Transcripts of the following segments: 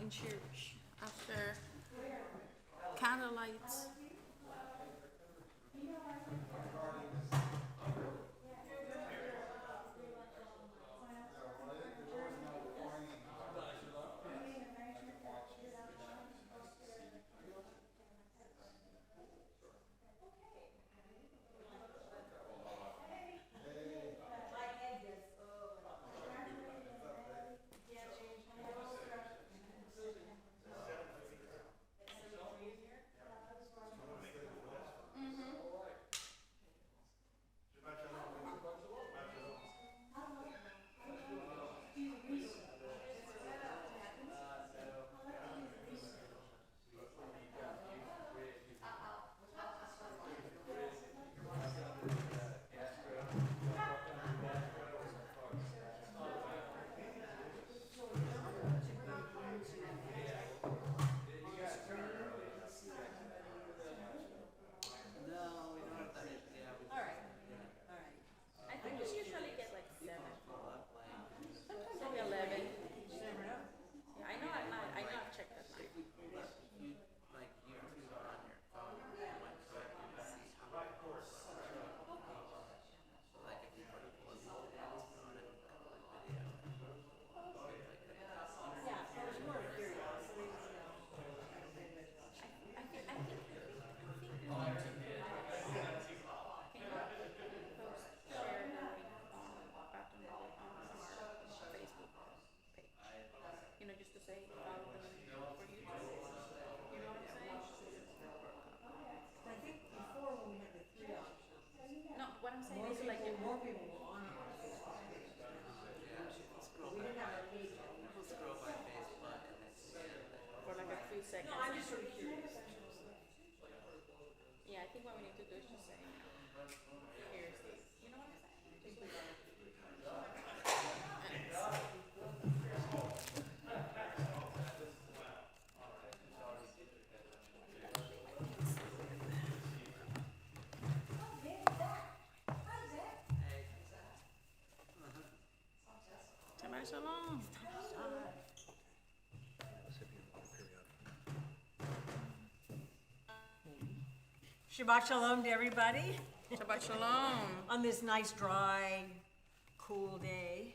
in church after candlelights. I think we usually get like 7. Sometimes maybe 11. Yeah, I know I've checked that night. Just to say follow them for YouTube. You know what I'm saying? I think before when we had the 3 options, No, what I'm saying is like more people were on our Facebook page. But we didn't have our page yet. for like a few seconds. No, I'm just sort of curious. Yeah, I think what we need to do is just say, here's this. You know what I'm saying? Just like, Shabbat shalom. Shabbat shalom to everybody Shabbat shalom. on this nice, dry, cool day.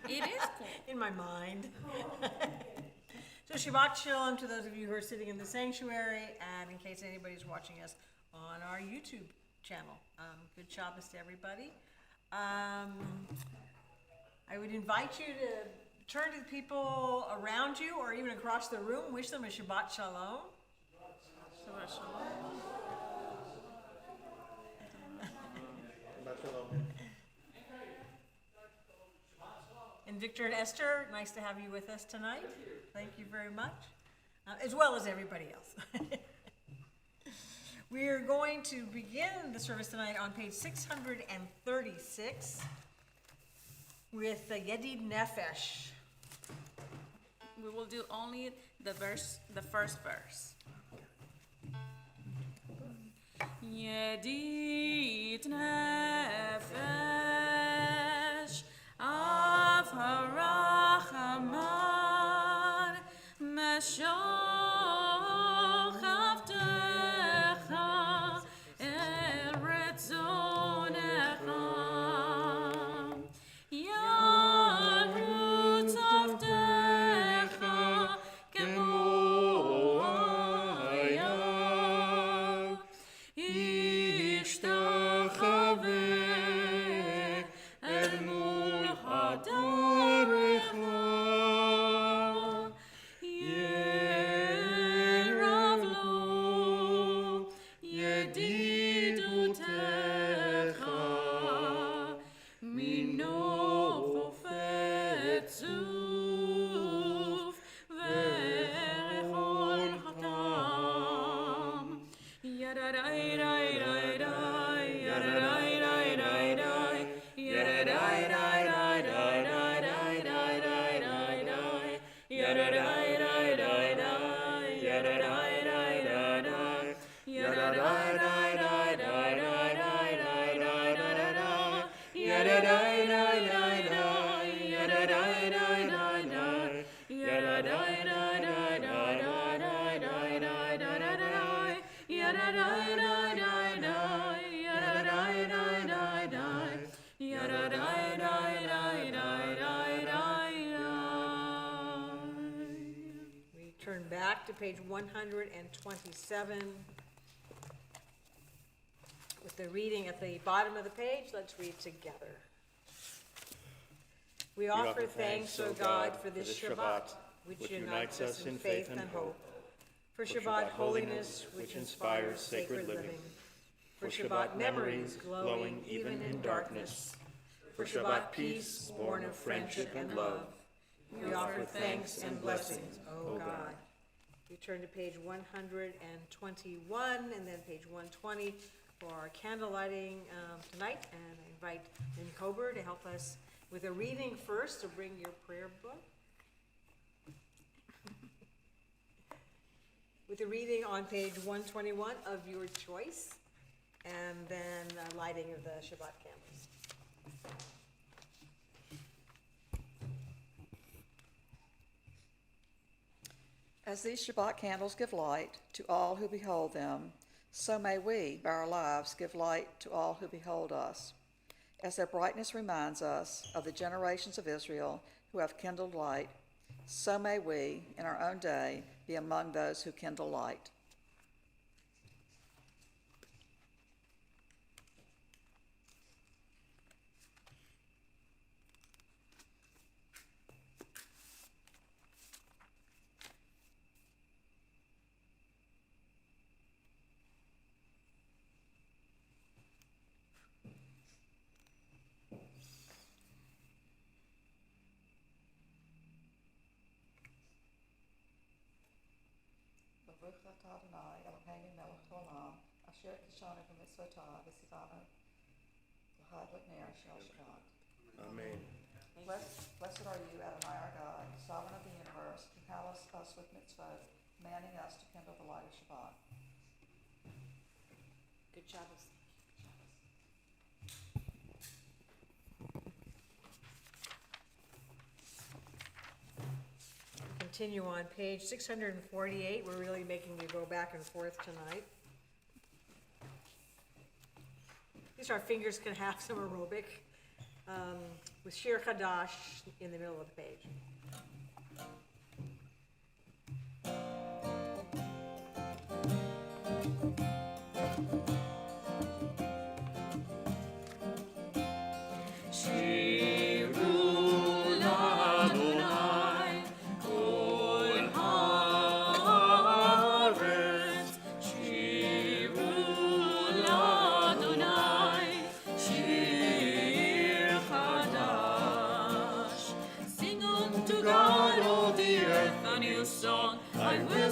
It is cool. In my mind. So Shabbat shalom to those of you who are sitting in the sanctuary, and in case anybody's watching us on our YouTube channel. Good Shabbos to everybody. I would invite you to turn to the people around you or even across the room, wish them a Shabbat shalom. Shabbat shalom. And Victor and Esther, nice to have you with us tonight. Thank you very much, as well as everybody else. We are going to begin the service tonight on page 636 with the Yedid Nefesh. We will do only the first verse. Yedid nefesh av harachaman meshoch avdecha el retzonecha yarutz avdecha kemo haya ish page 127. With the reading at the bottom of the page, let's read together. We offer thanks, O God, for this Shabbat, which unites us in faith and hope. For Shabbat holiness, which inspires sacred living. For Shabbat memories glowing even in darkness. For Shabbat peace born of friendship and love. We offer thanks and blessings, O God. We turn to page 121 and then page 120 for our candle lighting tonight. And I invite Lynn Kober to help us with a reading first, so bring your prayer book. With a reading on page 121 of your choice, and then lighting of the Shabbat candles. As these Shabbat candles give light to all who behold them, so may we, by our lives, give light to all who behold us. As their brightness reminds us of the generations of Israel who have kindled light, so may we, in our own day, be among those who kindle light. Baruch atah Adonai Eloheinu melech haolam, asher kishanu b'mitzvotav v'tzivanu l'chadlik ner shel Shabbat. Amen. Blessed are you, Adonai our God, sovereign of the universe, who hallows us with mitzvot, commanding us to kindle the light of Shabbat. Good Shabbos. Continue on page 648. We're really making you go back and forth tonight. At least our fingers can have some aerobic with Shir Chadash in the middle of the page.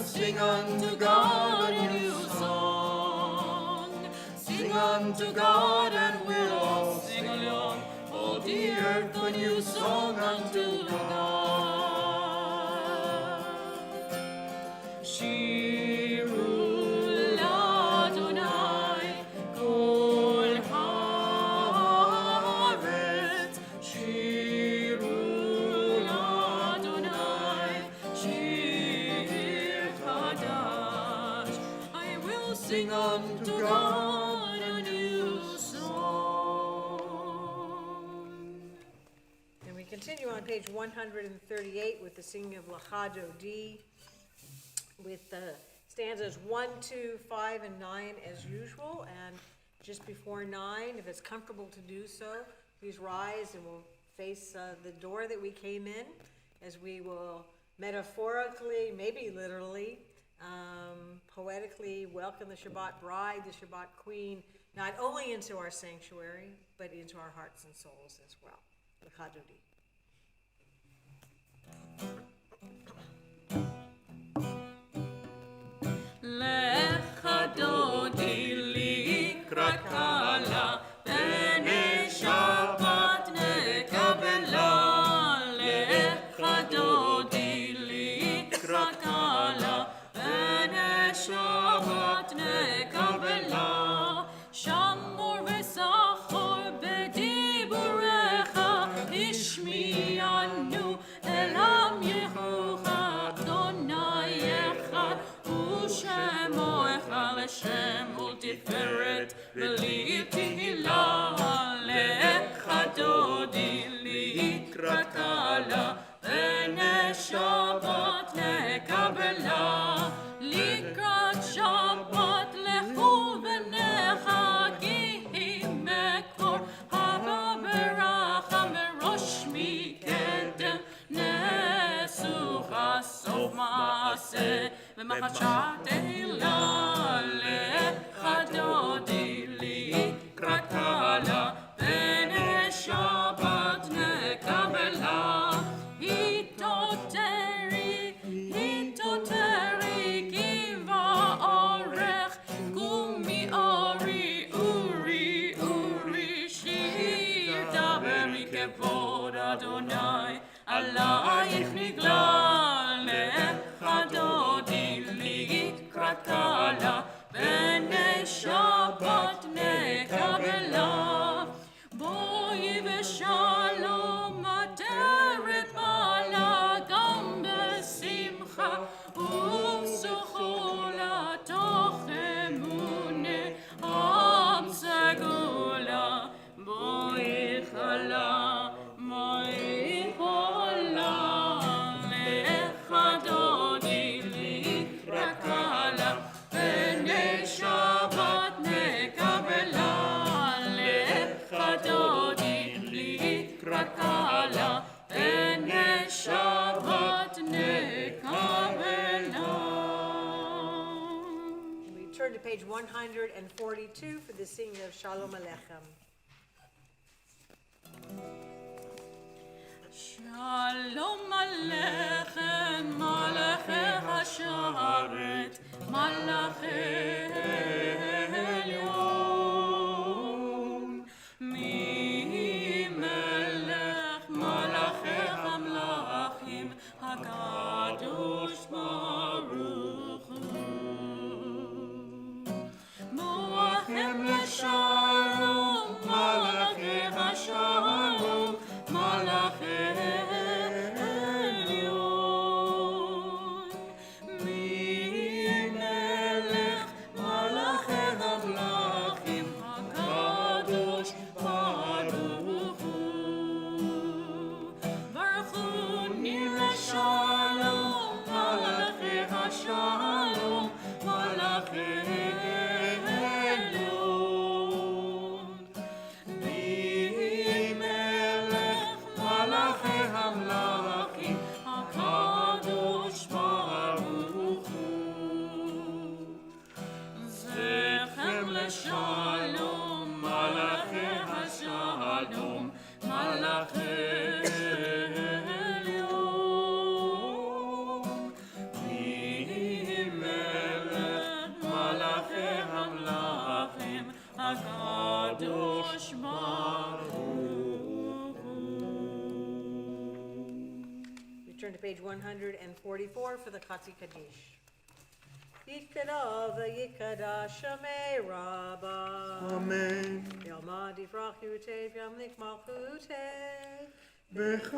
Sing unto God a new song. Sing unto God and we'll all sing along. All the earth a new song unto God. Shiru l'Adonai kol haaretz. Shiru l'Adonai shir chadash. I will sing unto God a new song. And we continue on page 138 with the singing of Lachado D, with stanzas 1, 2, 5, and 9 as usual. And just before 9, if it's comfortable to do so, please rise and we'll face the door that we came in, as we will metaphorically, maybe literally, poetically welcome the Shabbat bride, the Shabbat queen, not only into our sanctuary, but into our hearts and souls as well. L'chado di. Lecha dodi likrat kala, b'nei Shabbat nekabela. Lecha dodi likrat kala, b'nei Shabbat nekabela. Shamor v'sachor b'diburecha, ishmi'anu elam yehucha. Adonai echad u'shemo echad l'shem ultiferet v'li tehillah. Lecha dodi likrat kala, b'nei Shabbat nekabela. בחשת אלה לחדודי לקראת קלה פני שבת נקבלה היטוטרי כי באורך קומי אורי שיר דברי כבוד אדוני עלייך נגלה לחדודי לקראת קלה פני שבת נקבלה בואי בשלום עטרת בעלה גם בשמחה ובשכול תוך אמונה עם סגולה בואי חלה לחדודי לקראת קלה פני שבת נקבלה לחדודי לקראת קלה פני שבת נקבלה. We turn to page 142 for the singing of Shalom Aleichem. שלום עליכם מלאכי השרת מלאכי עליון ממלך מלאכי המלאכים הקדוש ברוך הוא בואכם לשלום מלאכי השלום מלאכי עליון ממלך מלאכי המלאכים הקדוש ברוך הוא ברכוני לשלום מלאכי השלום מלאכי שלום מלאכי השלום מלאכי עליון ממלך מלאכי המלאכים הקדוש ברוך הוא. We turn to page 144 for the Chatzi Kaddish. Yikada v'yikada shamei rabba. Amen. Yalmad yifrach yutev yamlik malchutev. בחייכם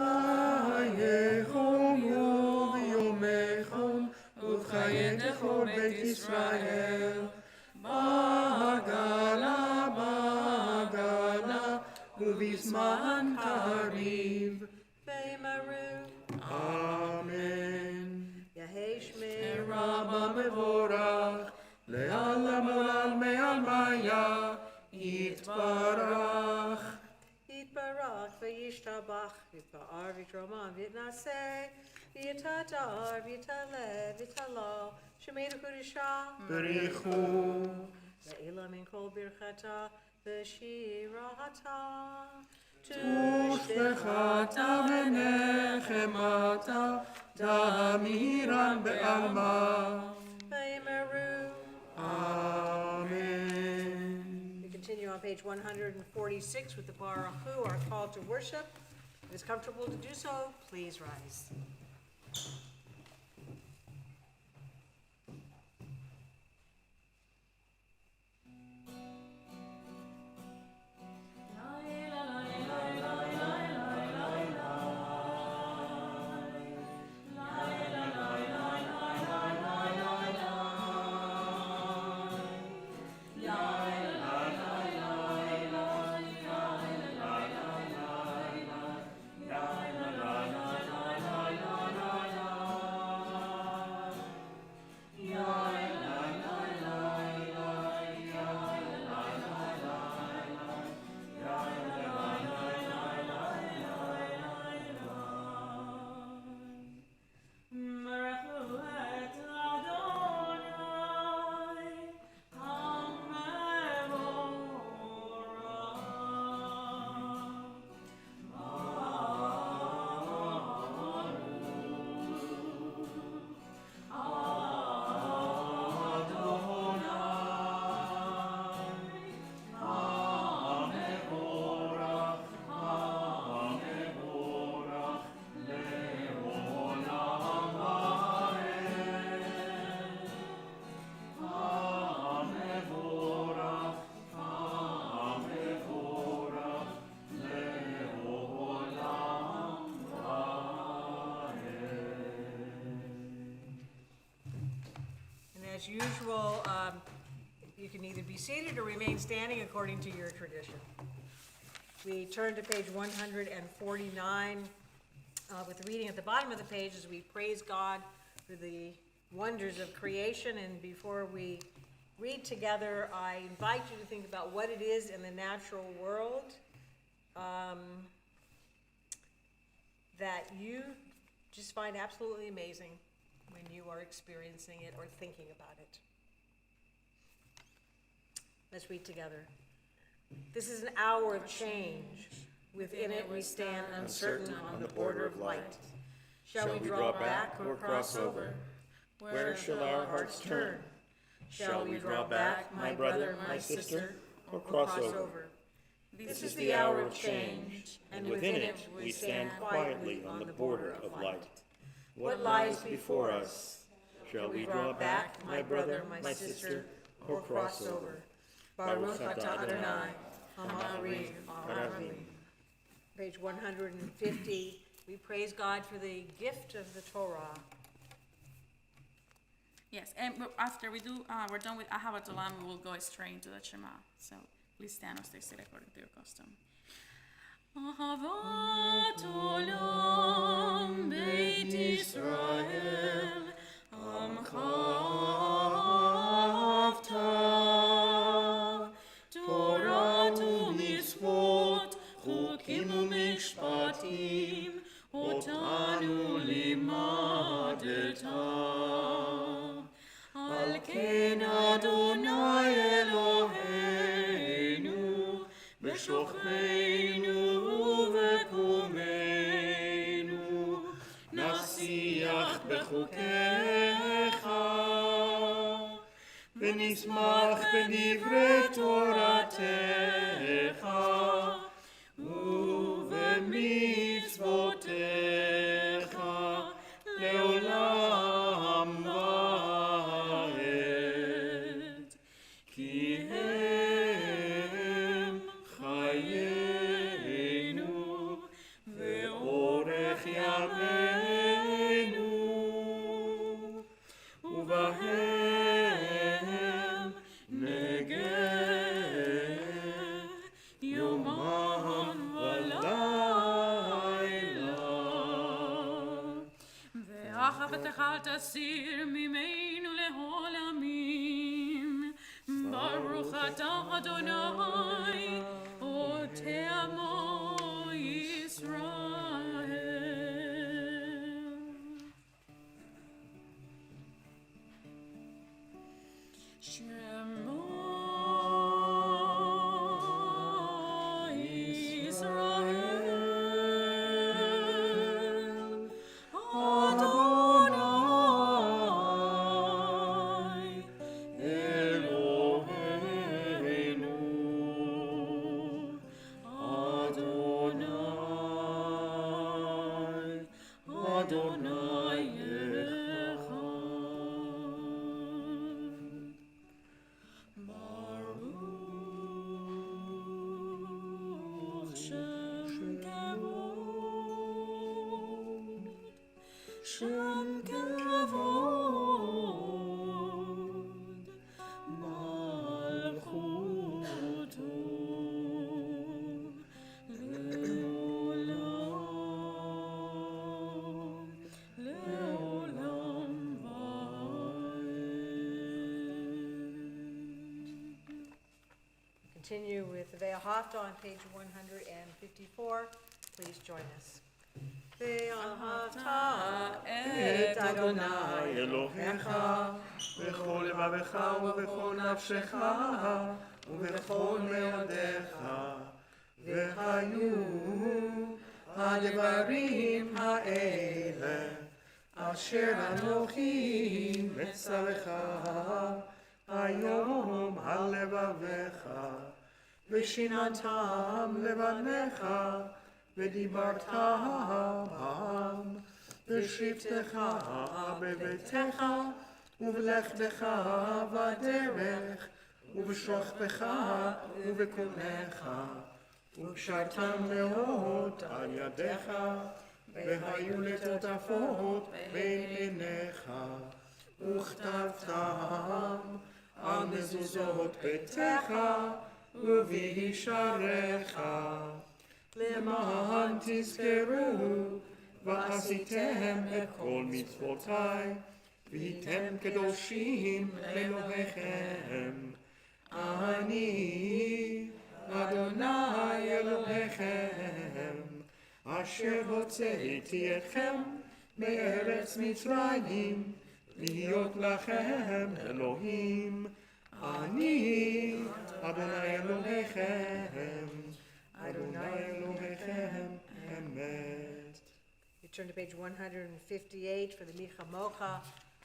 ויומכם ובחיי כל בית ישראל בעגלה ובזמן קריב. Veimaru. אמן. Yahei shmei רבה מבורך לעולם עולם מעלמיה יתברך. Yitbarach v'yishtabach yitba'ar v'yitraman v'yitnaseh v'yitadar v'yitalev v'yitalal shemei l'kudisha בריחו ve'ila min kol birchata v'shirata ושפחתה ונחמתה תמירן בעלמה. Veimaru. Amen. We continue on page 146 with the Baruch Hu, our call to worship. If it's comfortable to do so, please rise. la la la la la as usual, you can either be seated or remain standing according to your tradition. We turn to page 149 with reading at the bottom of the page as we praise God for the wonders of creation. And before we read together, I invite you to think about what it is in the natural world that you just find absolutely amazing when you are experiencing it or thinking about it. Let's read together. This is an hour of change. Within it we stand uncertain on the border of light. Shall we draw back or cross over? Where shall our hearts turn? Shall we draw back, my brother, my sister, or cross over? This is the hour of change, and within it we stand quietly on the border of light. What lies before us? Shall we draw back, my brother, my sister, or cross over? Baruch atah Adonai, Hamari Aravim. Page 150, we praise God for the gift of the Torah. Yes, and after we're done with Ahavat Olam, we will go straight into the Shema. So please stand or stay seated according to your custom. Ahavat Olam Beit Yisrael Amcha Avta Torah u'mitzvot Chukim u'mishpatim Otanu limadeta Al ken Adonai Eloheinu B'shocheinu u'v'kumeinu Nasiach b'chukecha V'nismach b'divrei Toratecha u'v'mitzvotecha le'olam va'ed Ki hem chayenu ve'orech yameinu uvahem negeh yomam v'layla ואחוותך אל תסיר ממנו לעולמים ברוך אתה אדוני עוטה עמו ישראל שמע ישראל אדוני אלוהינו אדוני אחד ברוך שם כבוד מלכותו לעולם Continue with the Ve'ahavta on page 154. Please join us. Ve'ahavta et Adonai אלוהיך בכל לבבך ובכל נפשך ובכל מאודיך והיו הדברים האלה אשר אנוכי מצווך היום על לבבך ושיננתם לבניך ודיברת בם בשבתך בביתך ובלכתך בדרך ובשוכבך ובקומך וקשרתם מאוד על ידיך והיו לטוטפות בין עיניך וכתבתם על מזוזות ביתך ובישעריך, למען תזכרו ועשיתם את כל מצוותיי, והייתם קדושים לאלוהיכם. אני אדוני אלוהיכם, אשר הוצאתי אתכם מארץ מצרים, להיות לכם אלוהים. אני אדוני אלוהיכם, אדוני אלוהיכם אמת. You turn to page 158 for the Micha Mocha,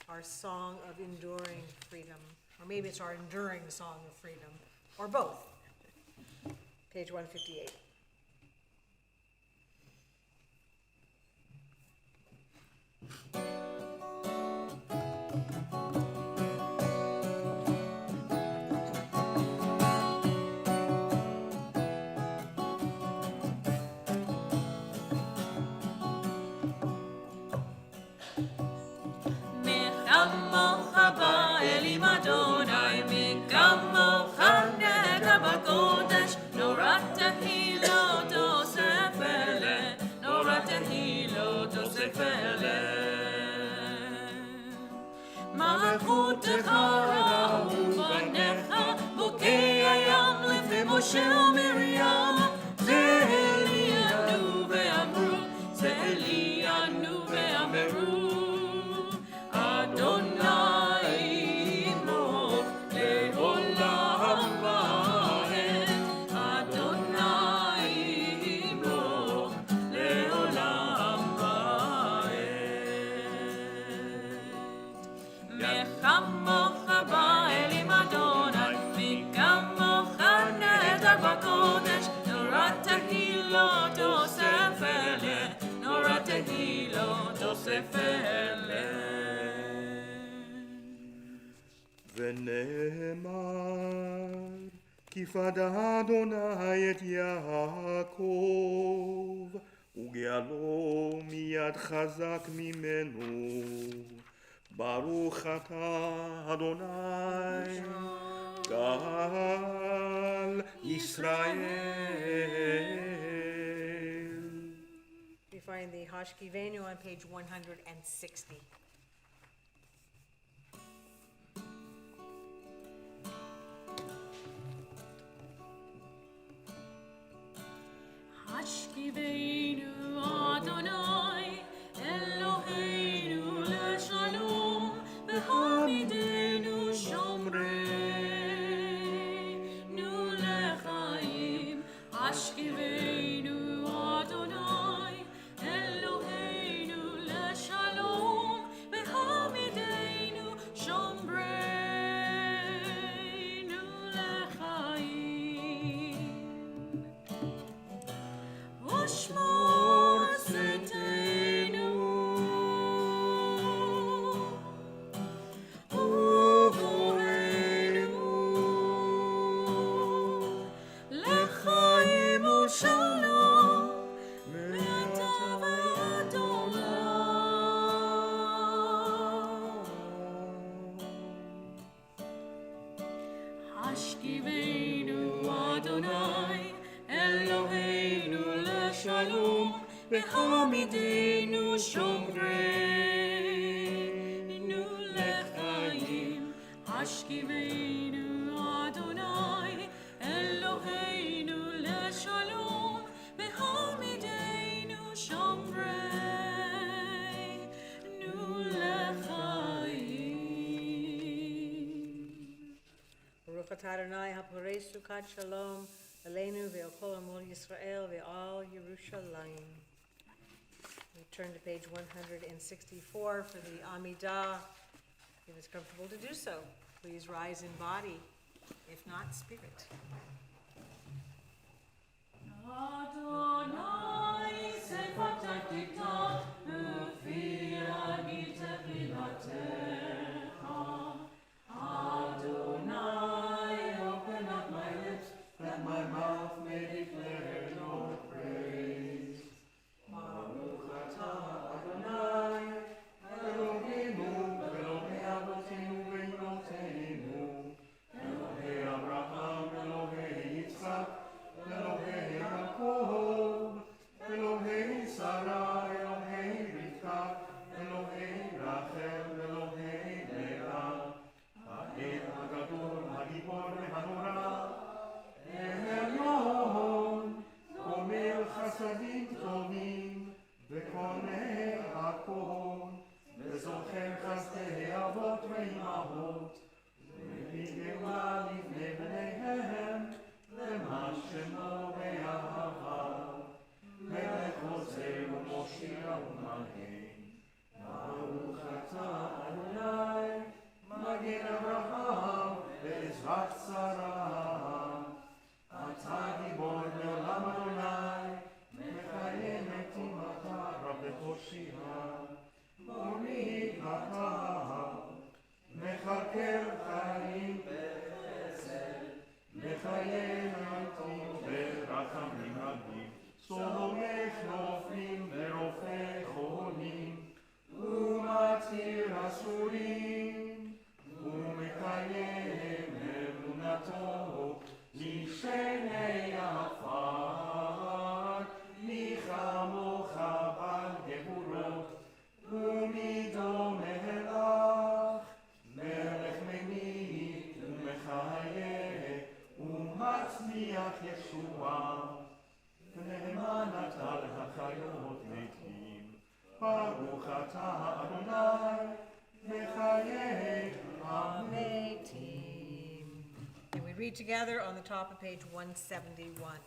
our song of enduring freedom. Or maybe it's our enduring song of freedom, or both. Page 158. מלכותך ראו בניך, בוקע ים לפני משה ומרים. זה אלי ענו ואמרו, זה אלי ענו ואמרו, אדוני ימלוך לעולם ועד, אדוני ימלוך לעולם ועד. כמוך באלים אדוני, מי כמוך נהדר בקודש, נורא תהילות אוסף אלה, נורא תהילות אוסף אלה. ונאמר, כי פדה אדוני את יעקב, וגאלו מיד חזק ממנו. ברוך אתה אדוני גאל ישראל. We find the Hashkivenu on page 160. השכיבנו אדוני אלוהינו לשלום, והעמידנו שומרנו לחיים. השכיבנו אדוני אלוהינו לשלום, והעמידנו שומרנו לחיים. ושמור צאתנו ובואנו לחיים ושלום מעתה ועד עולם. השכיבנו אדוני אלוהינו לשלום, והעמידנו שומרנו לחיים. השכיבנו אדוני אלוהינו לשלום, והעמידנו שומרנו לחיים. Baruch atah Adonai haporei sukat shalom Aleinu ve'al kol amol Yisrael ve'al Yerushalayim. We turn to page 164 for the Amidah. If it's comfortable to do so, please rise in body, if not spirit. Adonai sefatak diktat u'fi'agit tefillah. Adonai, open up my lips, that my mouth may declare your praise. Baruch atah Adonai, Eloheinu, Elohei אלוהי יעקב, אלוהי שרה, אלוהי רבקה, אלוהי רחל, אלוהי לאה, האל הגדול, הגיבור והנורא, העליון, גומל חסדים טובים, וקונה הכל, וזוכר חסדי אבות ואימהות, ומביא גאולה לבני בניהם, למען שמו באהבה, מלך עוזר ומושיע ומגן. ברוך אתה אדוני, מגן אברהם ועזרת שרה. אתה גיבור לעולם אדוני, מחיה מתים אתה רב ותושיע. מוליד אתה, מכלכל חיים בחסד, מחיי מתים ברחמים רבים, סומך נופלים ורופא חולים, ומתיר אסורים, ומקיים אמונתו לשני עפר, מי כמוך בעל גבורות, ומידו מלך, מלך ממית ומחיה, ומצמיח ישועה, ונאמן אתה להחיות מתים. ברוך אתה אדוני, מחיי המתים. And we read together on the top of page 171.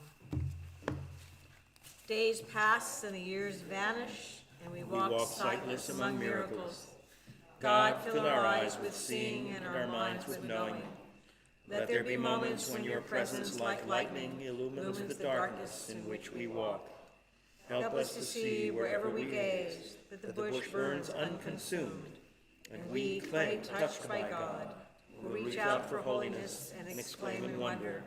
Days pass and the years vanish, and we walk sightless among miracles. God, fill our eyes with seeing and our minds with knowing. Let there be moments when your presence like lightning illumines the darkness in which we walk. Help us to see wherever we gaze that the bush burns unconsumed, and we, clay touched by God, will reach out for holiness and exclaim in wonder,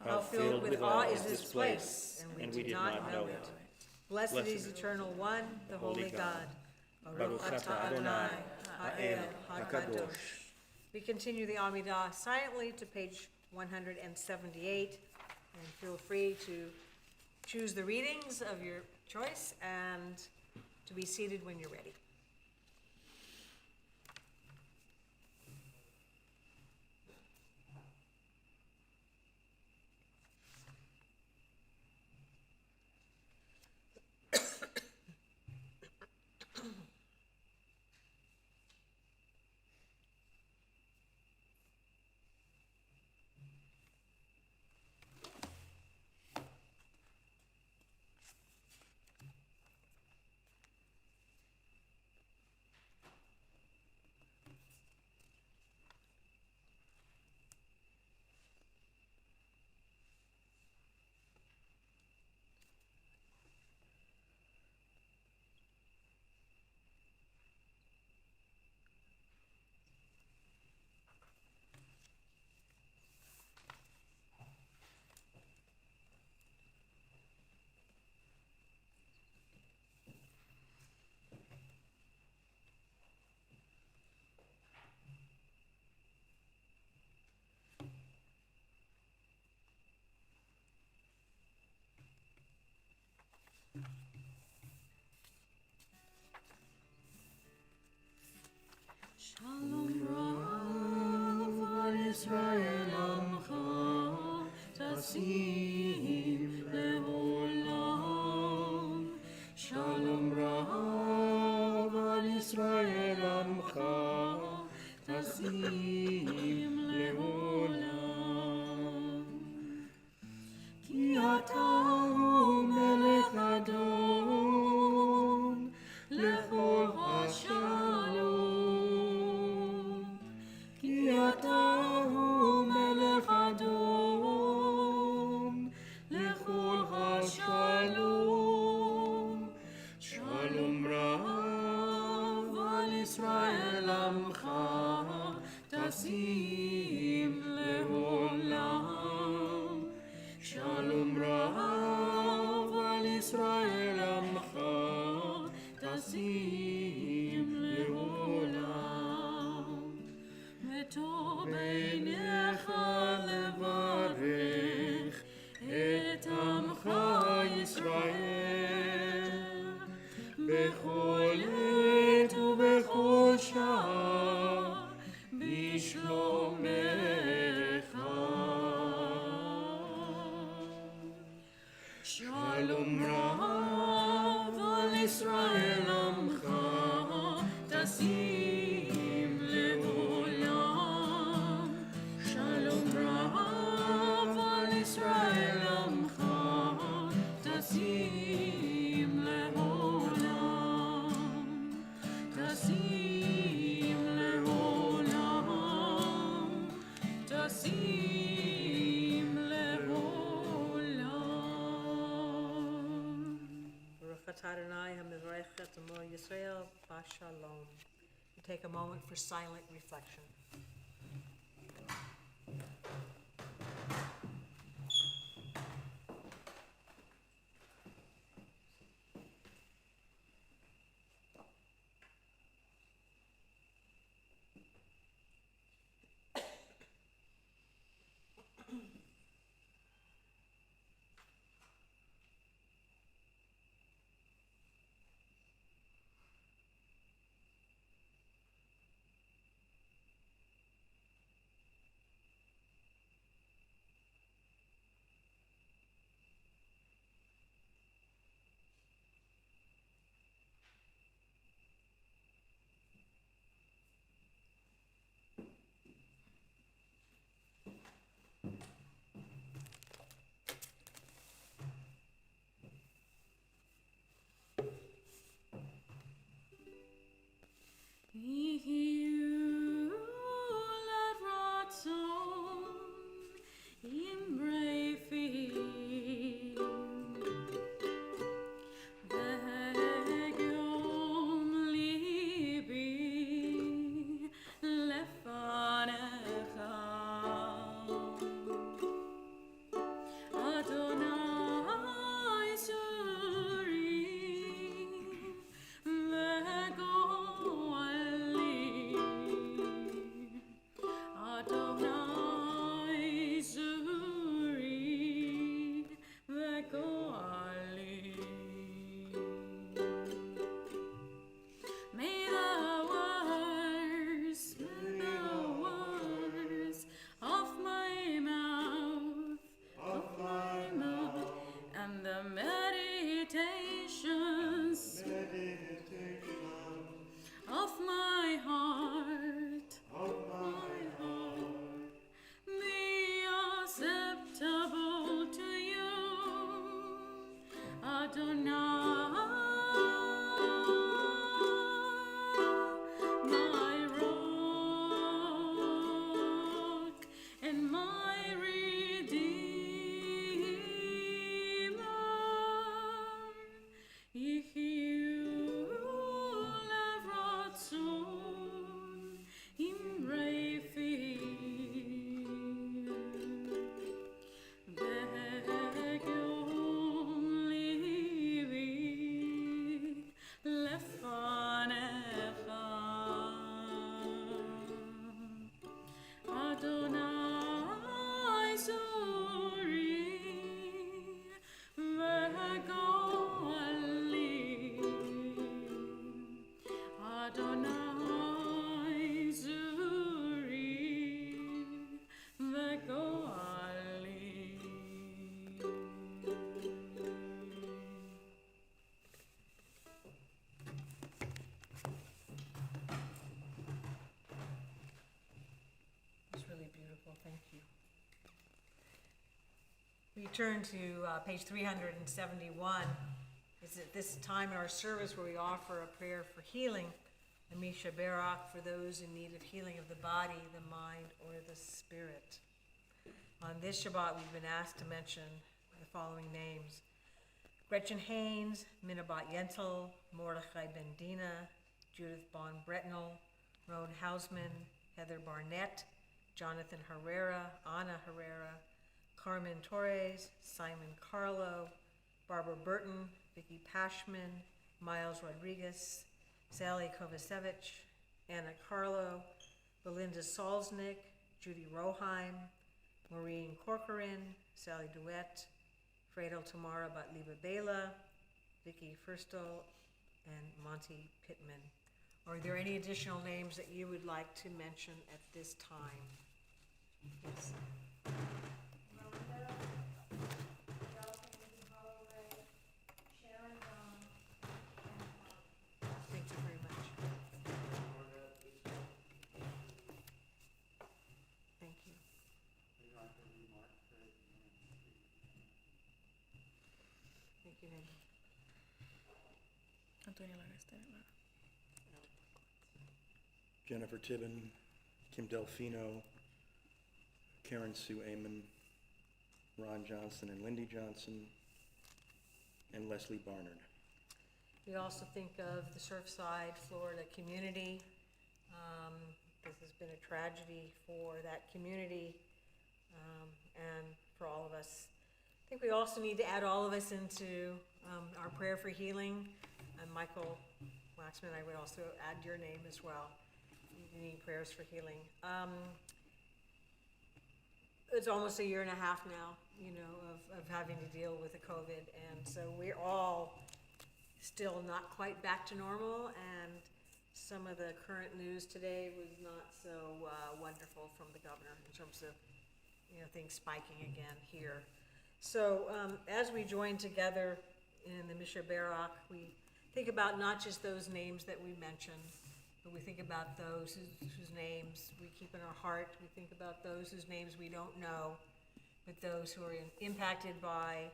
how filled with awe is this place, and we did not know it. Blessed is Eternal One, the Holy God. Baruch atah Adonai, ha'el ha'kadosh. We continue the Amidah silently to page 178, and feel free to choose the readings of your choice and to be seated when you're ready. Shalom Rav al Yisrael Amcha Tasim Leolam. Shalom Rav al Yisrael Amcha Tasim Leolam. Ki ata hu melech adon lechol hashalom. Ki ata hu melech adon lechol hashalom. Shalom Rav al Yisrael Amcha Tasim Leolam. Shalom Rav את עמך ישראל, בכל עת ובכל שעה, בשלומך. שלום רב על ישראל עמך, תשים לעולם. שלום רב על ישראל עמך, תשים לעולם. תשים לעולם. תשים לעולם. Baruch atah Adonai hamevarech amo Yisrael b'shalom. We take a moment for silent reflection. Thank you. We turn to page 371. It's at this time in our service where we offer a prayer for healing, the Misha Barak, for those in need of healing of the body, the mind, or the spirit. On this Shabbat, we've been asked to mention the following names: Gretchen Haynes, Minabat Yentel, Mordechai Bendina, Judith Bon Bretnell, Roan Hausman, Heather Barnett, Jonathan Herrera, Anna Herrera, Carmen Torres, Simon Carlo, Barbara Burton, Vicky Pashman, Miles Rodriguez, Sally Kovacevic, Anna Carlo, Belinda Salznick, Judy Roheim, Maureen Corcoran, Sally Duet, Fredo Tamara Batliba Bela, Vicky Firstall, and Monty Pittman. Are there any additional names that you would like to mention at this time? Yes. Thank you very much. Thank you. Thank you, Nancy. Antonio Larestela. Jennifer Tibbin, Kim Delfino, Karen Sue Amon, Ron Johnson and Lindy Johnson, and Leslie Barnard. We also think of the Surfside, Florida community. This has been a tragedy for that community and for all of us. I think we also need to add all of us into our prayer for healing. And Michael Waxman, I would also add your name as well. You need prayers for healing. It's almost a year and a half now, you know, of having to deal with the COVID. And so we're all still not quite back to normal, and some of the current news today was not so wonderful from the governor in terms of, you know, things spiking again here. So as we join together in the Misha Barak, we think about not just those names that we mentioned, but we think about those whose names we keep in our heart. We think about those whose names we don't know, but those who are impacted by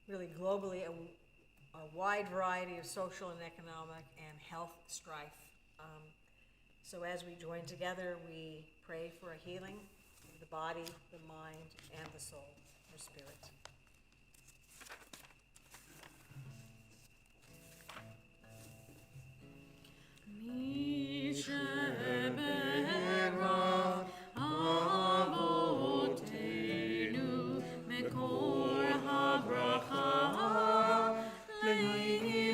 really globally a wide variety of social and economic and health strife. So as we join together, we pray for a healing of the body, the mind, and the soul, or spirit. Mishebera avotenu mekor habracha leimotenu.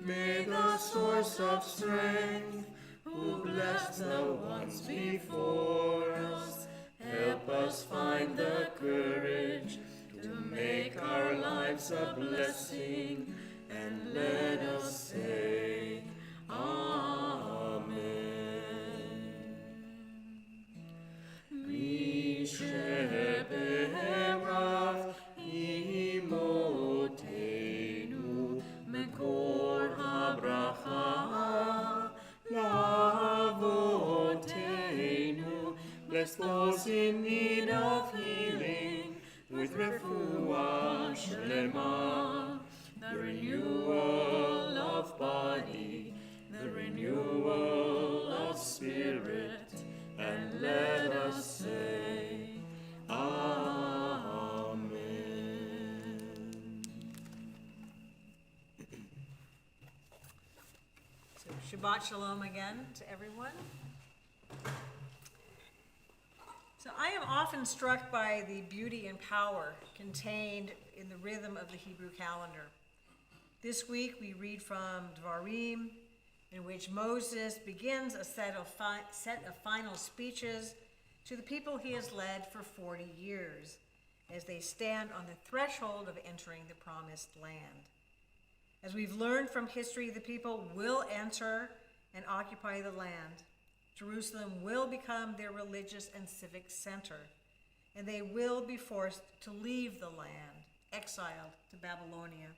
May the source of strength, who blessed the ones before us, help us find the courage to make our lives a blessing, and let us say, Amen. Mishebera imotenu mekor habracha lavotenu. Bless those in need of healing with refuah shlema, the renewal of body, the renewal of spirit, and let us say, Amen. So Shabbat Shalom again to everyone. So I am often struck by the beauty and power contained in the rhythm of the Hebrew calendar. This week we read from Dvarim, in which Moses begins a set of final speeches to the people he has led for 40 years as they stand on the threshold of entering the promised land. As we've learned from history, the people will enter and occupy the land. Jerusalem will become their religious and civic center, and they will be forced to leave the land, exiled to Babylonia.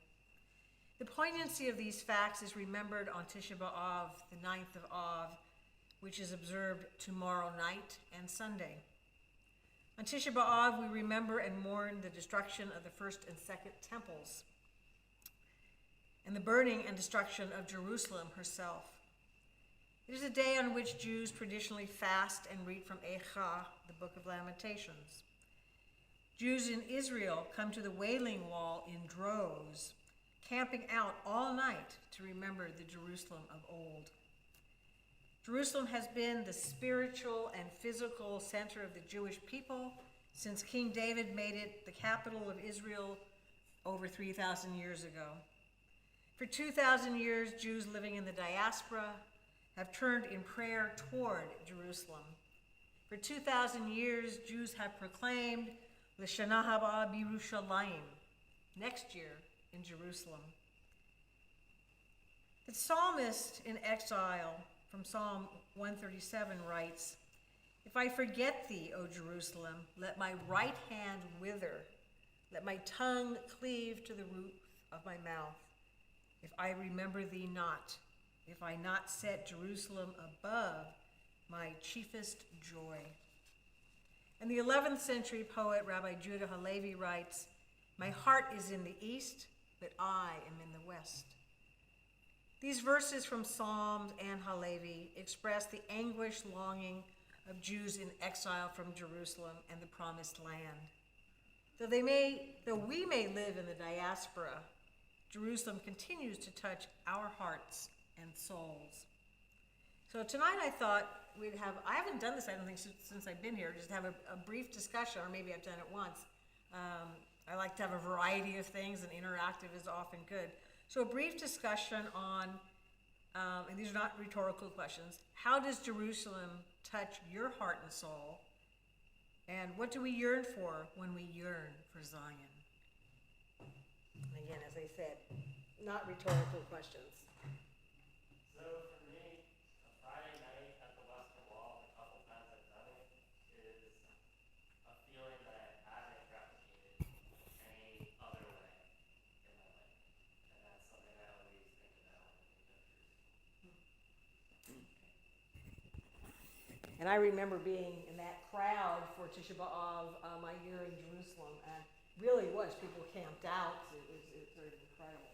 The poignancy of these facts is remembered on Tisha B'Av, the 9th of Av, which is observed tomorrow night and Sunday. On Tisha B'Av, we remember and mourn the destruction of the first and second temples and the burning and destruction of Jerusalem herself. It is a day on which Jews traditionally fast and read from Eicha, the Book of Lamentations. Jews in Israel come to the Wailing Wall in droves, camping out all night to remember the Jerusalem of old. Jerusalem has been the spiritual and physical center of the Jewish people since King David made it the capital of Israel over 3,000 years ago. For 2,000 years, Jews living in the diaspora have turned in prayer toward Jerusalem. For 2,000 years, Jews have proclaimed, L'Shana Haba B'Yerushalayim, next year in Jerusalem. The psalmist in exile from Psalm 137 writes, "If I forget thee, O Jerusalem, let my right hand wither, let my tongue cleave to the roof of my mouth. If I remember thee not, if I not set Jerusalem above my chiefest joy." And the 11th century poet Rabbi Judah Halevi writes, "My heart is in the east, but I am in the west." These verses from Psalms and Halevi express the anguished longing of Jews in exile from Jerusalem and the Promised Land. Though we may live in the diaspora, Jerusalem continues to touch our hearts and souls. So tonight I thought I haven't done this, I don't think, since I've been here, just have a brief discussion, or maybe I've done it once. I like to have a variety of things, and interactive is often good. So a brief discussion on, and these are not rhetorical questions, how does Jerusalem touch your heart and soul? And what do we yearn for when we yearn for Zion? And again, as I said, not rhetorical questions. So for me, a Friday night at the Western Wall, the couple times I've done it, is a feeling that I haven't replicated any other way in my life. And that's something I always think about when I think of Jerusalem. And I remember being in that crowd for Tisha B'Av, my year in Jerusalem, and really was, people camped out, it was sort of incredible.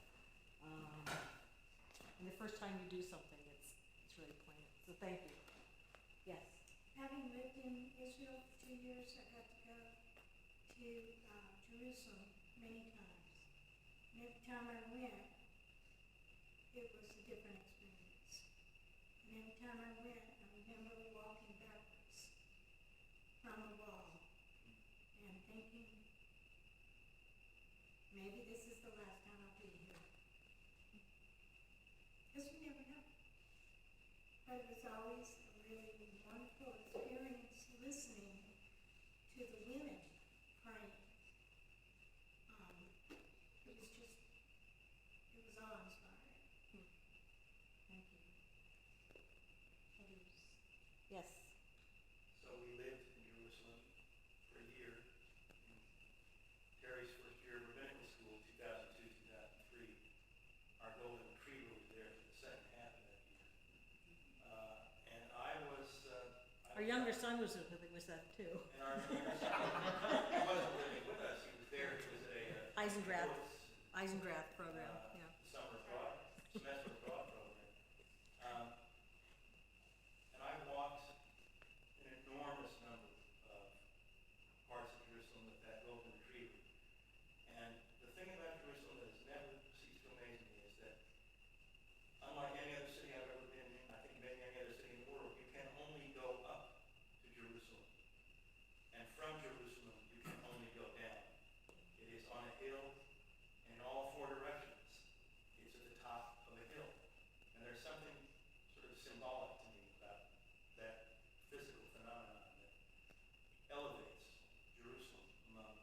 And the first time you do something, it's really poignant, so thank you. Yes? Having lived in Israel for 2 years, I got to go to Jerusalem many times. And every time I went, it was a different experience. And every time I went, I remember walking backwards from the wall and thinking, maybe this is the last time I'll be here. Because you never know. But it was always a really wonderful experience listening to the women praying. It was awe-inspiring. Thank you. Others? Yes? So we lived in Jerusalem for a year. In Terry's first year of rabbinical school, 2002, 2003. Our golden retriever was there for the second half of that year. And I was... Our younger son was that too. And our younger son, he wasn't living with us, he was there, he was at a... Eisendrath program, yeah. Semester abroad program. And I walked an enormous number of parts of Jerusalem with that golden retriever. And the thing about Jerusalem that has never ceased to amaze me is that, unlike any other city I've ever been in, I think maybe any other city in the world, you can only go up to Jerusalem. And from Jerusalem, you can only go down. It is on a hill in all four directions. It's at the top of a hill. And there's something sort of symbolic to me about that physical phenomenon that elevates Jerusalem among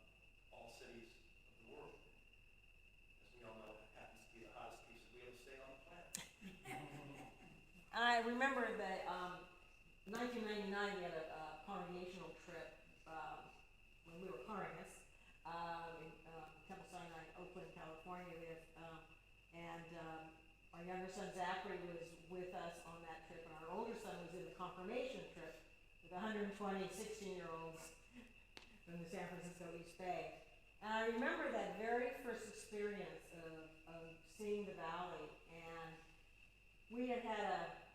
all cities of the world. As we all know, it happens to be the hottest piece of real estate on the planet. I remember that 1999 we had a congregational trip when we were Carinas in Temple Sinai, Oakland, California. Our younger son Zachary was with us on that trip, and our older son was in the confirmation trip with 120 16-year-olds from the San Francisco East Bay. And I remember that very first experience of seeing the valley, and we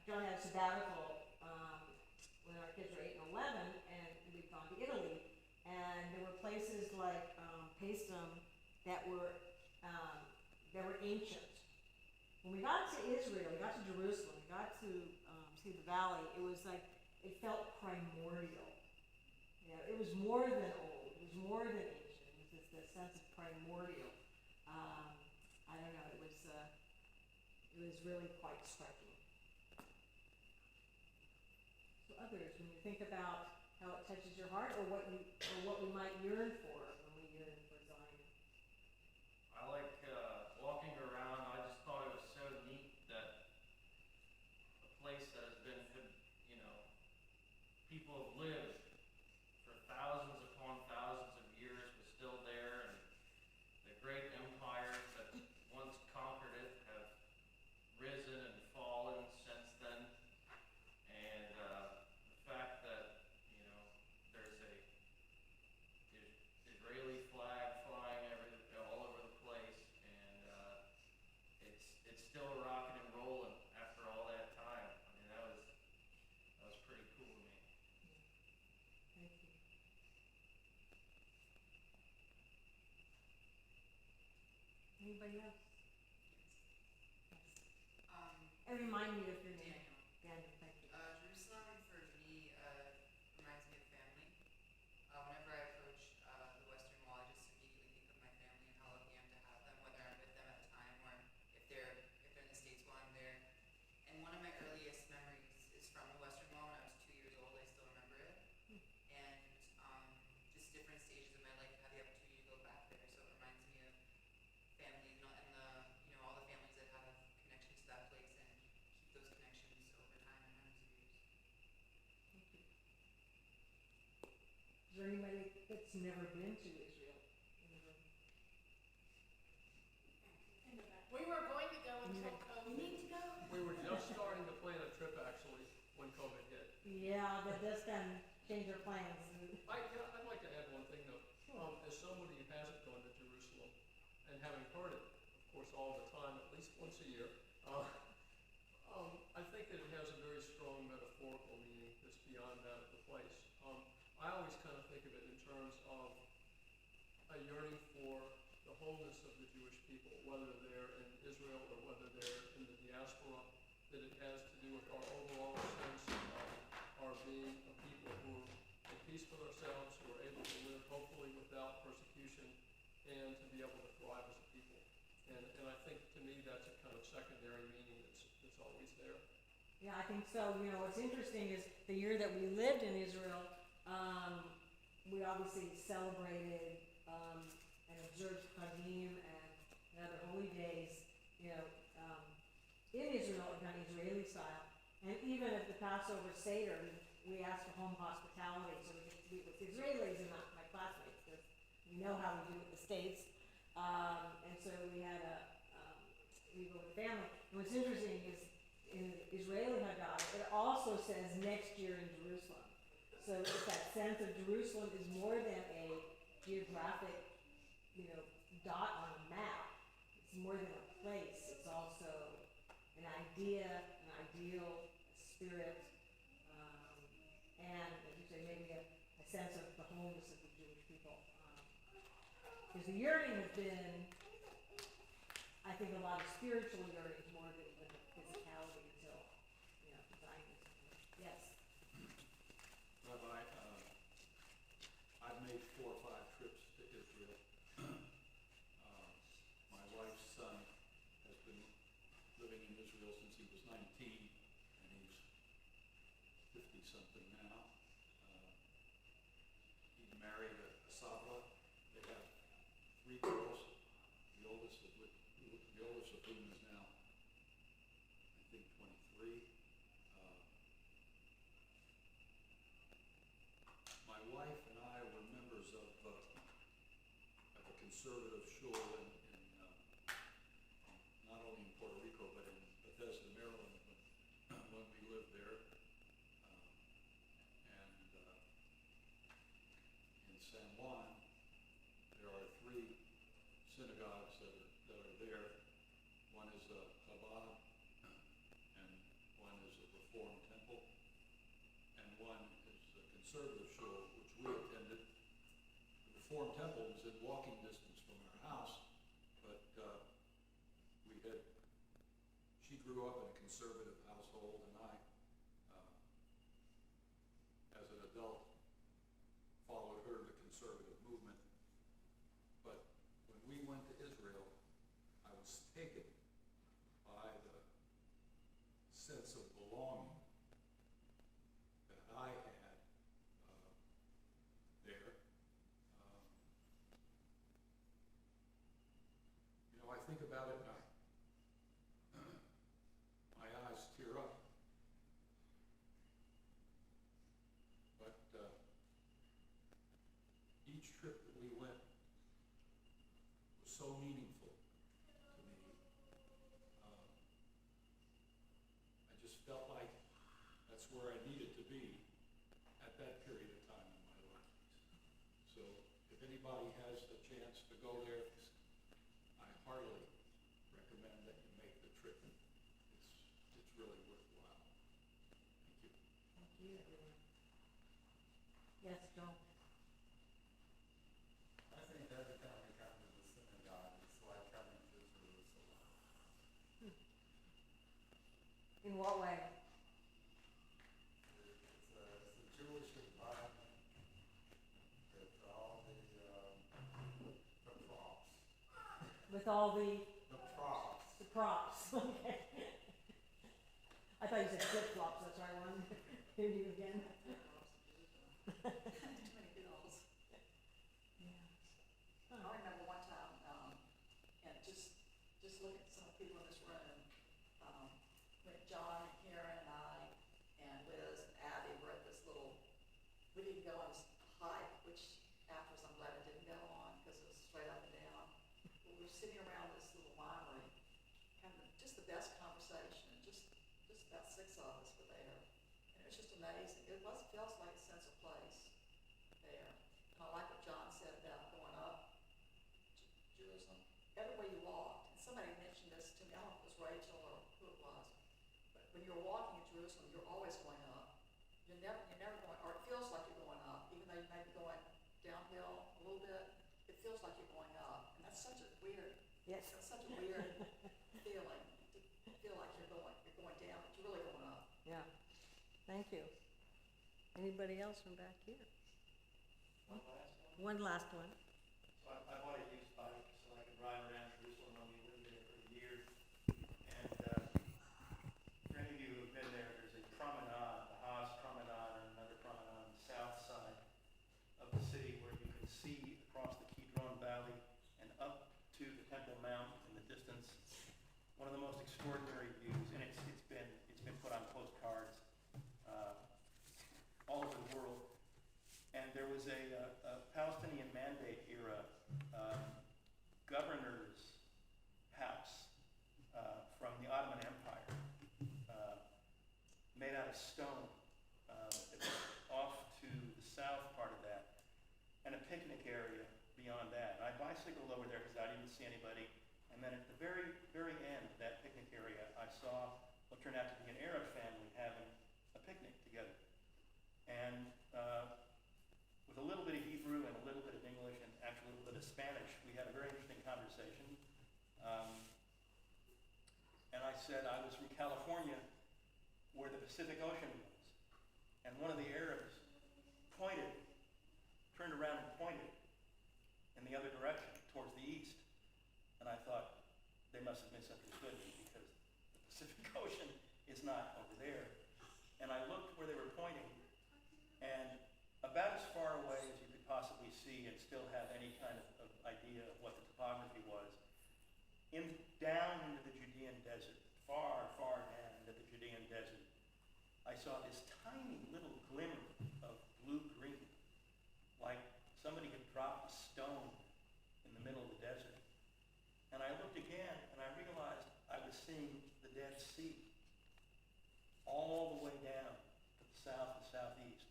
John had a sabbatical when our kids were 8 and 11, and we'd gone to Italy, and there were places like Paestum that were ancient. When we got to Israel, we got to Jerusalem, we got to see the valley, it was like, it felt primordial. You know, it was more than old, it was more than ancient, it was just a sense of primordial. I don't know, it was really quite striking. So others, when you think about how it touches your heart, or what we might yearn for, Anybody else? And remind me of your name. Daniel, thank you. Jerusalem for me reminds me of family. Whenever I approach the Western Wall, I just immediately think of my family and how lucky I am to have them, whether I'm with them at the time or if they're in the States while I'm there. And one of my earliest memories is from the Western Wall. When I was 2 years old, I still remember it. And just different stages of my life, I had the opportunity to go back there, so it reminds me of family and the all the families that have connections to that place and keep those connections over time and hundreds of years. Thank you. Is there anybody that's never been to Israel in the room? We were going to go until Yeah. COVID. You need to go. We were just starting to plan a trip actually when COVID hit. Yeah, that does kind of change our plans. I'd like to add one thing though. As somebody who hasn't gone to Jerusalem and having heard it, of course, all the time, at least once a year, I think that it has a very strong metaphorical meaning that's beyond that of the place. I always kind of think of it in terms of a yearning for the wholeness of the Jewish people, whether they're in Israel or whether they're in the diaspora, that it has to do with our overall sense of our being a people who are at peace with ourselves, who are able to live hopefully without persecution, and to be able to thrive as a people. And I think to me that's a kind of secondary meaning that's always there. Yeah, I think so. You know, what's interesting is the year that we lived in Israel, we obviously celebrated and observed Chagim and other holy days, you know, in Israel, kind of Israeli style. And even at the Passover Seder, we asked for home hospitality, so we get to meet with Israelis and not my classmates, because we know how we do it in the States. And so we had we go with family. And what's interesting is in the Israeli Haggadah, it also says next year in Jerusalem. So it's that sense of Jerusalem is more than a geographic, you know, dot on a map. It's more than a place. It's also an idea, an ideal, a spirit, and as you say, maybe a sense of the wholeness of the Jewish people. Because the yearning has been, I think, a lot of spiritual yearnings more than the physicality until, you know, Zionism. Yes. Rabbi, I've made 4 or 5 trips to Israel. My wife's son has been living in Israel since he was 19, and he's 50-something now. He married a Sabra. They have 3 girls, the oldest of whom is now, I think, 23. My wife and I were members of a conservative shul in not only in Puerto Rico but in Bethesda, Maryland, when we lived there, and in San Juan there are 3 synagogues that are there. One is a Chabad, and one is a Reform temple, and one is a conservative shul, which we attended. The Reform temple was in walking distance from our house, but she grew up in a conservative household, and I, as an adult, followed her to the conservative movement. But when we went to Israel, I was taken by the sense of belonging that I had there. You know, I think about it and my eyes tear up. But each trip that we went was so meaningful to me. I just felt like that's where I needed to be at that period of time in my life. So if anybody has the chance to go there, I heartily recommend that you make the trip. It's really worthwhile. Thank you. Thank you, everyone. Yes, Joe. I think every time we come to the synagogue, it's like coming to In what way? It's a Jewish environment with all the props. With all the The props. okay. I thought you said flip flops, that's why I wanted to hear you again. Too many bills. I remember one time, and just look at some of the people in this room, when John and Karen and I and Liz and Abby were at this little, we didn't go on this hike, which afterwards I'm glad I didn't go on, because it was straight up and down. But we were sitting around this little winery, having just the best conversation, just about 6 of us were there. And it was just amazing. It feels like a sense of place there. And I like what John said about going up to Jerusalem. Everywhere you walked, and somebody mentioned this to me, I don't know if it was Rachel or who it was, but when you're walking in Jerusalem, you're always going up. You're never going, or it feels like you're going up, even though you may be going downhill a little bit, it feels like you're going up. And that's such a weird, Yes. that's such a weird feeling, to feel like you're going down, but you're really going up. Yeah, thank you. Anybody else from back here? One last one. One last one. So I bought a used bike so I could ride around Jerusalem when we lived there for years. And for any of you who have been there, there's a promenade, the Haas Promenade, and another promenade on the south side of the city where you can see across the Kidron Valley and up to the Temple Mount in the distance. One of the most extraordinary views, and it's been put on postcards all over the world. And there was a Palestinian Mandate era governor's house from the Ottoman Empire, made out of stone. It was off to the south part of that, and a picnic area beyond that. And I bicycled over there because I didn't see anybody. And then at the very, very end of that picnic area, I saw what turned out to be an Arab family having a picnic together. And with a little bit of Hebrew and a little bit of English and actually a little bit of Spanish, we had a very interesting conversation. And I said I was from California, where the Pacific Ocean was. And one of the Arabs turned around and pointed in the other direction, towards the east. And I thought they must have misunderstood me because the Pacific Ocean is not over there. And I looked where they were pointing, and about as far away as you could possibly see and still have any kind of idea of what the topography was, down into the Judean desert, far, far down into the Judean desert, I saw this tiny little glimmer of blue-green, like somebody had dropped a stone in the middle of the desert. And I looked again, and I realized I was seeing the Dead Sea all the way down to the south and southeast.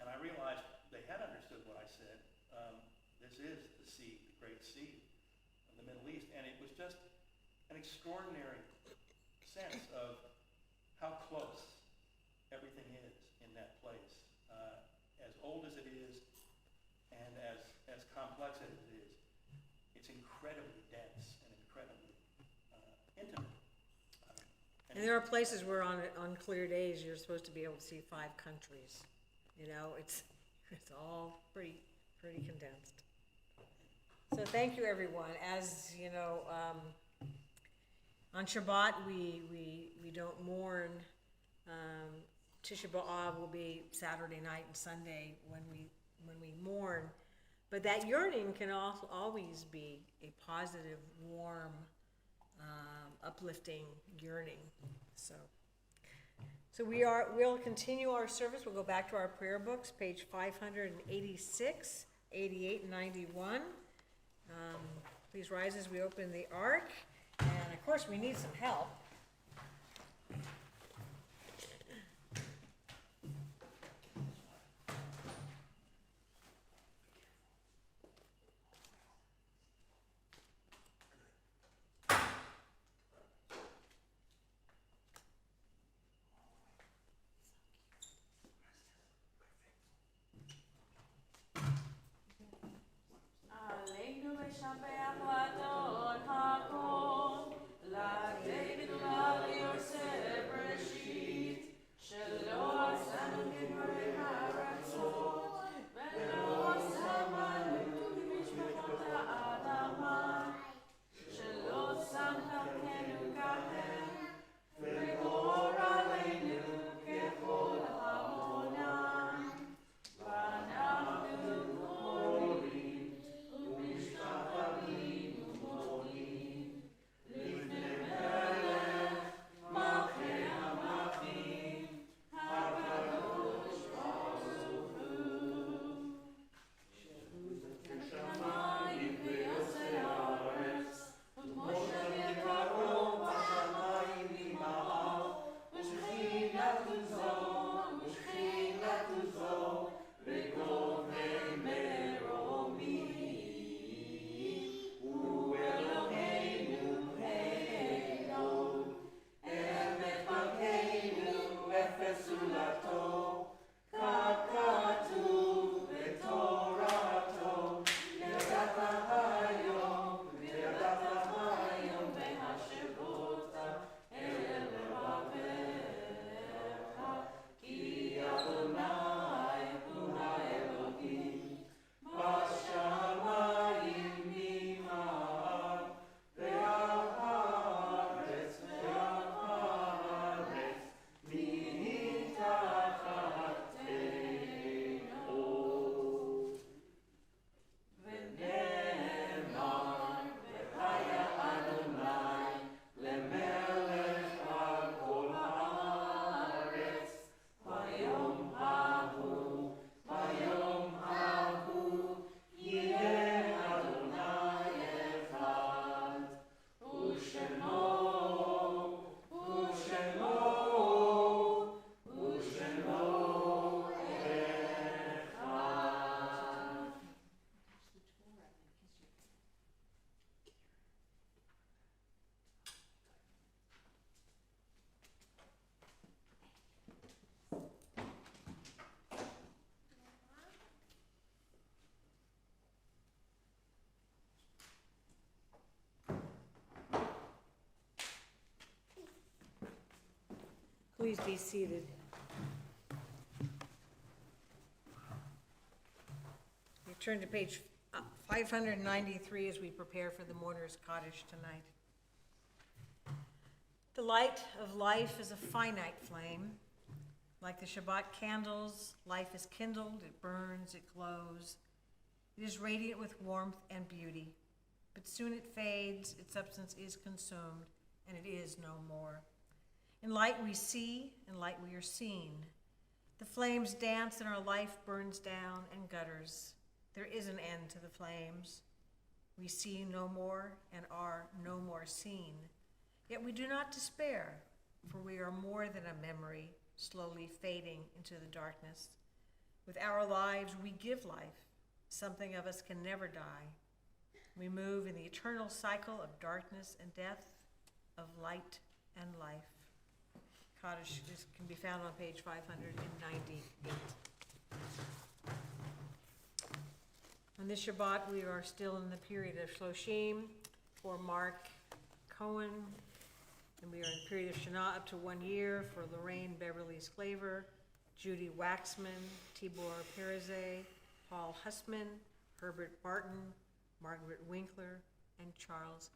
And I realized they had understood what I said. This is the sea, the Great Sea of the Middle East. And it was just an extraordinary sense of how close everything is in that place. As old as it is, and as complex as it is, it's incredibly dense and incredibly intimate. And there are places where on clear days, you're supposed to be able to see 5 countries. You know, it's all pretty condensed. So thank you, everyone. As you know, on Shabbat we don't mourn. Tisha B'Av will be Saturday night and Sunday when we mourn. But that yearning can also always be a positive, warm, uplifting yearning. So we'll continue our service. We'll go back to our prayer books, page 586, 88, and 91. Please rise as we open the Ark. And of course, we need some help. Aleinu לשבח לאדון הכל, להגד ולהעלות Please be seated. We turn to page 593 as we prepare for the mourner's cottage tonight. The light of life is a finite flame. Like the Shabbat candles, life is kindled, it burns, it glows. It is radiant with warmth and beauty, but soon it fades, its substance is consumed, and it is no more. In light we see, in light we are seen. The flames dance and our life burns down and gutters. There is an end to the flames. We see no more and are no more seen. Yet we do not despair, for we are more than a memory, slowly fading into the darkness. With our lives, we give life. Something of us can never die. We move in the eternal cycle of darkness and death, of light and life. Cottage can be found on page 598. On this Shabbat, we are still in the period of Shloshim for Mark Cohen, and we are in the period of Shana up to 1 year for Lorraine Beverly Sclaver, Judy Waxman, Tibor Pereze, Paul Hussman, Herbert Barton, Margaret Winkler, and Charles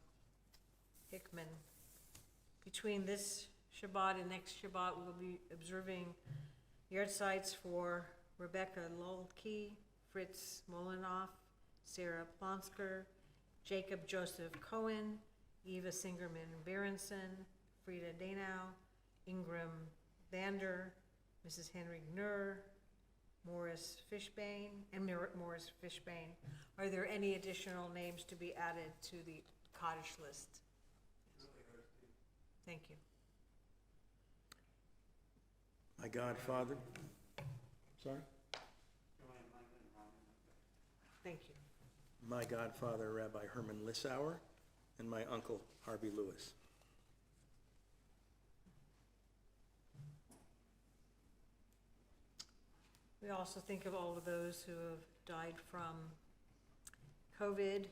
Hickman. Between this Shabbat and next Shabbat, we will be observing yard sites for Rebecca Lolke, Fritz Molinoff, Sarah Plonsker, Jacob Joseph Cohen, Eva Singerman Berenson, Frida Danow, Ingram Vander, Mrs. Henry Gnur, Morris Fishbane. Are there any additional names to be added to the cottage list? Thank you. My godfather, sorry? Thank you. My godfather, Rabbi Herman Lissauer, and my uncle, Harvey Lewis. We also think of all of those who have died from COVID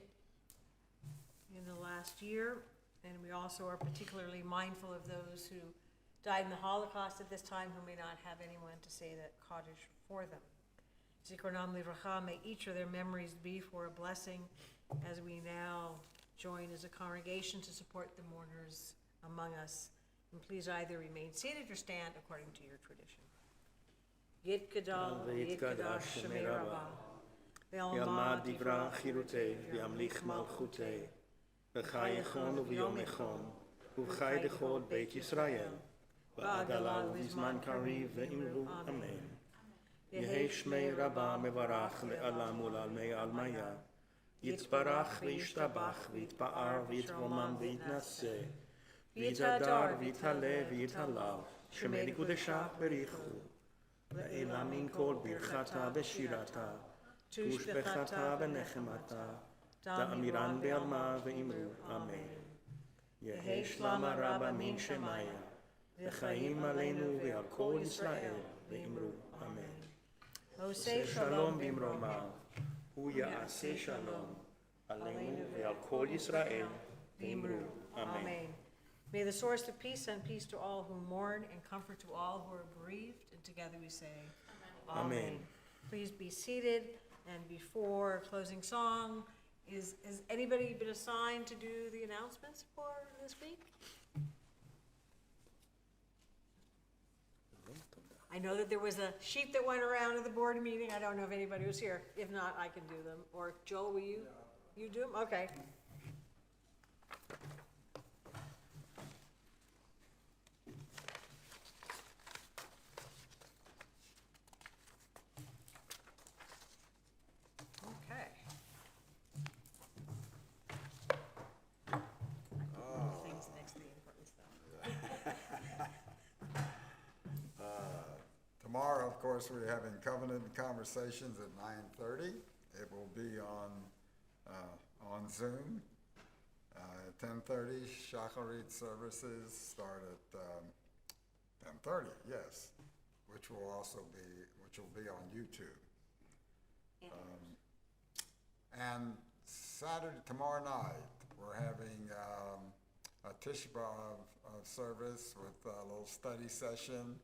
in the last year, and we also are particularly mindful of those who died in the Holocaust at this time who may not have anyone to say that cottage for them. Zikronam livracha, may each of their memories be for a blessing as we now join as a congregation to support the mourners among us. And please either remain seated or stand according to your tradition. Yit Gadol, Yit Kadash, Shemei Rabbah, Ve'alma Divra Chirutei, Ve'amlich Malchutei, V'chai Echon U'V'yom Echon, U'chai Dechol Beit Yisrael, V'adala U'Vizman Kariv Ve'imru Amen. Yehi Shmei Rabbah Mevarach Le'alam U'Lalmei Almaya, Yitzbarach V'Yishtabach V'Yitpa'ar V'Yitromam V'Yitnaseh, V'Yitadar V'Yitale V'Yitalav, Shemei Nikudeshach Berichu, Le'ela min kol birchata v'shirata, tushbechata v'nechemata, da'amiran be'alma ve'imru, Amen. Yehi shlama rabba min shemaya, v'chaim aleinu ve'al kol Yisrael, ve'imru, Amen. Oseh shalom bimromav, hu ya'aseh shalom, aleinu ve'al kol Yisrael, ve'imru, Amen. May the source of peace send peace to all who mourn and comfort to all who are bereaved. And together we say, Amen. Amen. Please be seated. And before closing song, has anybody been assigned to do the announcements for this week? I know that there was a sheet that went around at the board meeting. I don't know if anybody was here. If not, I can do them. Or Joel, will you? You do them? Okay. Tomorrow, of course, we're having covenant conversations at 9:30. It will be on Zoom. At 10:30, Shacharit services start at 10:30. Yes, which will be on YouTube. And Saturday, tomorrow night, we're having a Tisha B'Av service with a little study session.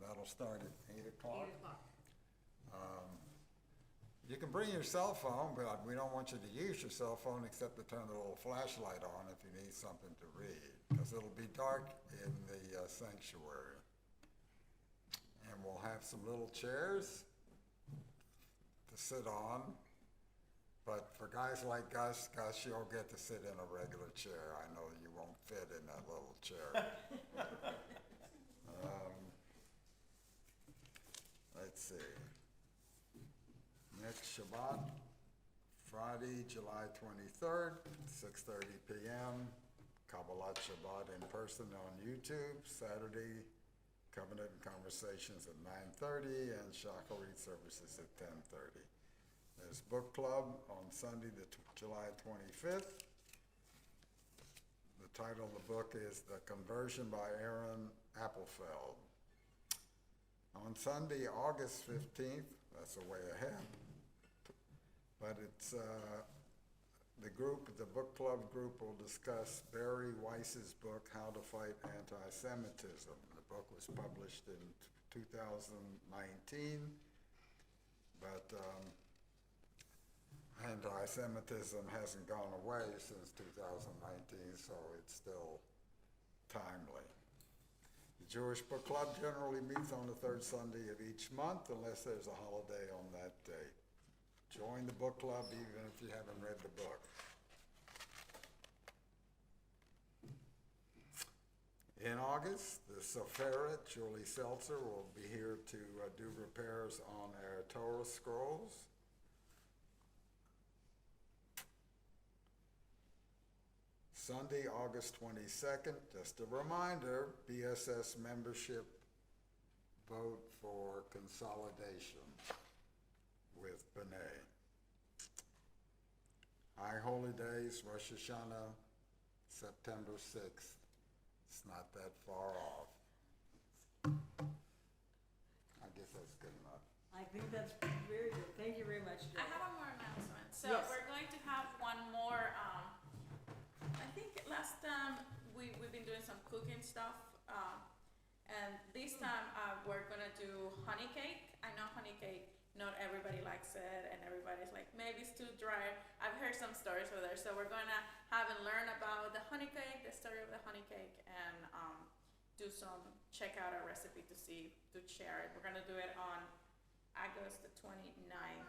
That'll start at 8 o'clock. 8 o'clock. You can bring your cell phone, but we don't want you to use your cell phone except to turn the little flashlight on if you need something to read, because it'll be dark in the sanctuary. And we'll have some little chairs to sit on, but for guys like Gus, you'll get to sit in a regular chair. I know you won't fit in that little chair. Let's see. Next Shabbat, Friday, July 23rd, 6:30 p.m. Kabbalat Shabbat in person on YouTube. Saturday, Covenant and Conversations at 9:30 and Shacharit services at 10:30. There's book club on Sunday, July 25th. The title of the book is The Conversion by Aaron Appelfeld. On Sunday, August 15th, that's a way ahead, but it's the book club group will discuss Barry Weiss's book, How to Fight Anti-Semitism. The book was published in 2019, but anti-Semitism hasn't gone away since 2019, so it's still timely. The Jewish Book Club generally meets on the third Sunday of each month unless there's a holiday on that day. Join the book club even if you haven't read the book. In August, the Soferet, Julie Seltzer, will be here to do repairs on our Torah scrolls. Sunday, August 22nd, just a reminder, BSS membership vote for consolidation with B'nai. High Holy Days, Rosh Hashanah, September 6th. It's not that far off. I guess that's good enough. I think that's very good. Thank you very much, I Joe. have one more announcement. So Yes. we're going to have one more, I think last time we've been doing some cooking stuff. And this time we're gonna do honey cake. I know honey cake, not everybody likes it and everybody's like, maybe it's too dry. I've heard some stories over there. So we're gonna have and learn about the honey cake, the story of the honey cake, and check out our recipe to share it. We're gonna do it on August the 29th.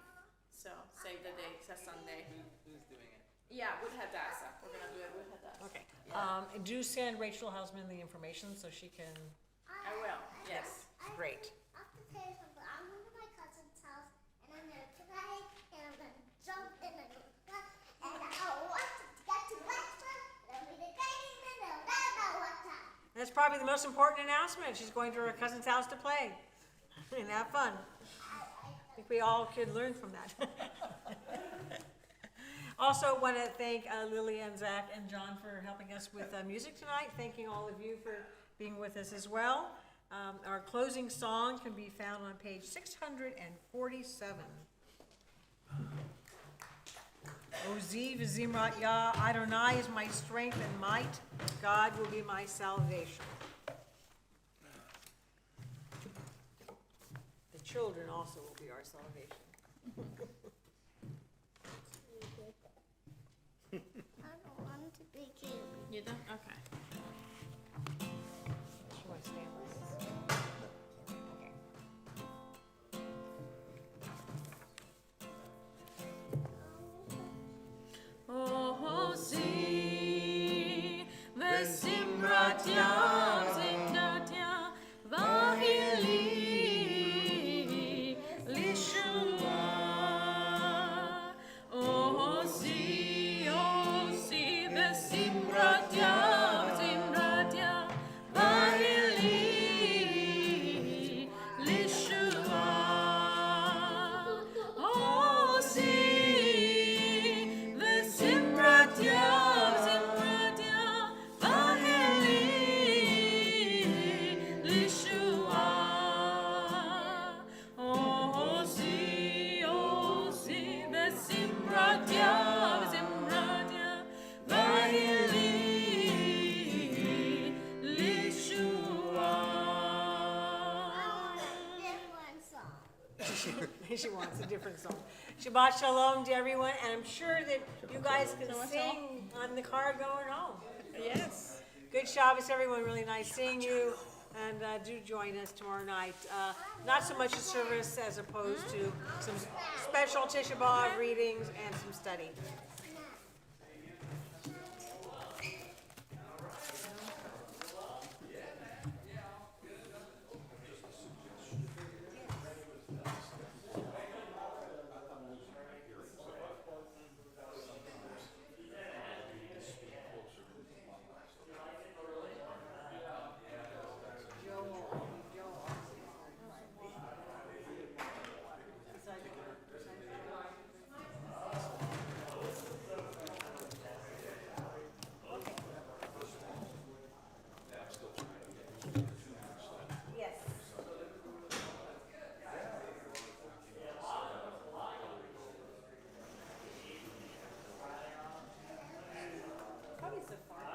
So save the date, it's a Sunday. Who's doing it? Yeah, with Hadassah. We're gonna do it with Hadassah. Okay. Yeah. Do send Rachel Hausman the information so she can, I will, yes. great. I have to tell you something. I'm going to my cousin's house, and I'm going to play, and I'm going to jump in the water, and I want to get to water, and we'll be dating, and they'll never know what time. That's probably the most important announcement. She's going to her cousin's house to play and have fun. I think we all could learn from that. Also want to thank Lily and Zach and John for helping us with music tonight. Thanking all of you for being with us as well. Our closing song can be found on page 647. Oziv Zimrat Yah, Adonai is my strength and might. God will be my salvation. The children also will be our salvation. I don't want to be cute. You done? Okay. You want to stand with us? Okay. Ozi vesimrat yam zimrat yam vahili lishua. Ozi vesimrat yam She wants a different song. Shabbat Shalom to everyone, and I'm sure that you guys can sing on the car going home. Yes. Good Shabbos, everyone. Really nice seeing you. And do join us tomorrow night. Not so much a service as opposed to some special Tisha B'Av readings and some study. Yes. Probably so far.